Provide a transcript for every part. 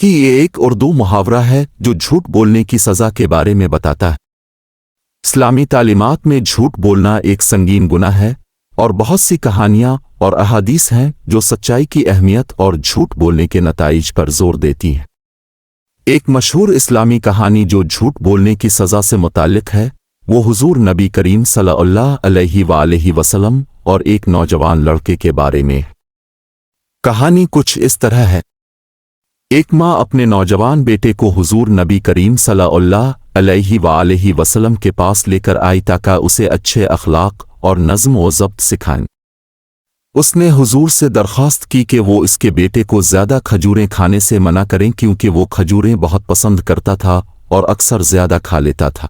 कि ये एक उर्दू मुहावरा है जो झूठ बोलने की सज़ा के बारे में बताता है। इस्लामी तालीमात में झूठ बोलना एक संगीन गुनाह है और बहुत सी कहानियाँ और अहादीस हैं जो सच्चाई की अहमियत और झूठ बोलने के नताइज पर जोर देती हैं। एक मशहूर इस्लामी कहानी जो झूठ बोलने की सज़ा से मुताल्लिक़ है वो हुजूर नबी करीम सल्लल्लाहु अलैहि वसल्लम और एक नौजवान लड़के के बारे में है। कहानी कुछ इस तरह है। एक माँ अपने नौजवान बेटे को हुजूर नबी करीम सल्लल्लाहु अलैहि वसल्लम के पास लेकर आई ताकि उसे अच्छे अखलाक और नज़्म व ज़ब्त सिखाएं। उसने हुजूर से दरख्वास्त की कि वो इसके बेटे को ज़्यादा खजूरें खाने से मना करें क्योंकि वो खजूरें बहुत पसंद करता था और अक्सर ज़्यादा खा लेता था।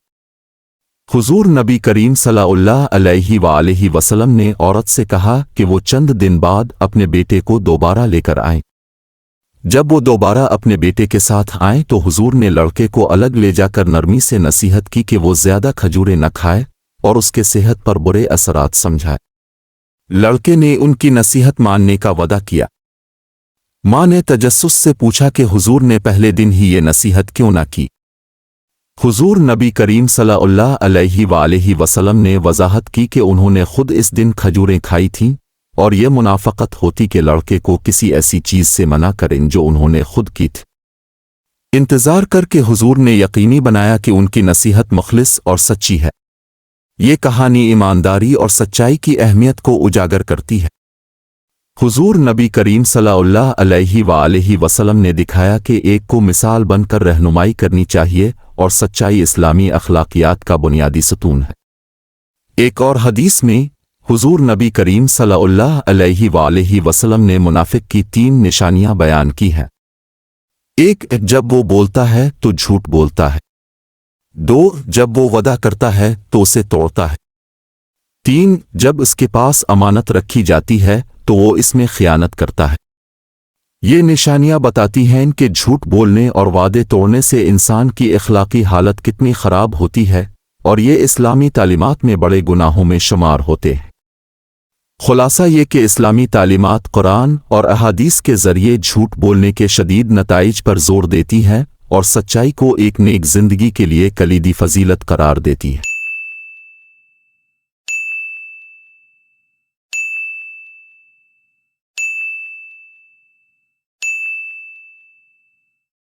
हुजूर नबी करीम सल्लल्लाहु अलैहि वसल्लम ने औरत से कहा कि वो चंद दिन बाद अपने बेटे को दोबारा लेकर आए। जब वो दोबारा अपने बेटे के साथ आए तो हुजूर ने लड़के को अलग ले जाकर नरमी से नसीहत की कि वो ज़्यादा खजूरें न खाए और उसके सेहत पर बुरे असरात समझाए। लड़के ने उनकी नसीहत मानने का वादा किया। माँ ने तजस्सुस से पूछा कि हुजूर ने पहले दिन ही ये नसीहत क्यों ना की। हुजूर नबी करीम सल्लल्लाहु अलैहि वसल्लम ने वजाहत की कि उन्होंने खुद इस दिन खजूरें खाई थीं और ये मुनाफ़क़त होती कि लड़के को किसी ऐसी चीज़ से मना करें जो उन्होंने खुद की थी। इंतज़ार करके हुजूर ने यकीनी बनाया कि उनकी नसीहत मुखलिस और सच्ची है। ये कहानी ईमानदारी और सच्चाई की अहमियत को उजागर करती है। हुजूर नबी करीम सल्लल्लाहु अलैहि वसल्लम ने दिखाया कि एक को मिसाल बनकर रहनुमाई करनी चाहिए और सच्चाई इस्लामी अखलाकियात का बुनियादी सतून है। एक और हदीस में हुजूर नबी करीम सल्लल्लाहु अलैहि वसल्लम ने मुनाफिक की 3 निशानियां बयान की हैं। 1, जब वो बोलता है तो झूठ बोलता है। 2, जब वो वादा करता है तो उसे तोड़ता है। 3, जब उसके पास अमानत रखी जाती है तो वो इसमें खियानत करता है। ये निशानियां बताती हैं कि झूठ बोलने और वादे तोड़ने से इंसान की अखलाकी हालत कितनी ख़राब होती है और ये इस्लामी तालीमात में बड़े गुनाहों में शुमार होते हैं। खुलासा ये कि इस्लामी तालीमात कुरान और अहादीस के ज़रिए झूठ बोलने के शदीद नताइज पर जोर देती हैं और सच्चाई को एक नेक ज़िंदगी के लिए कलीदी फ़जीलत करार देती है।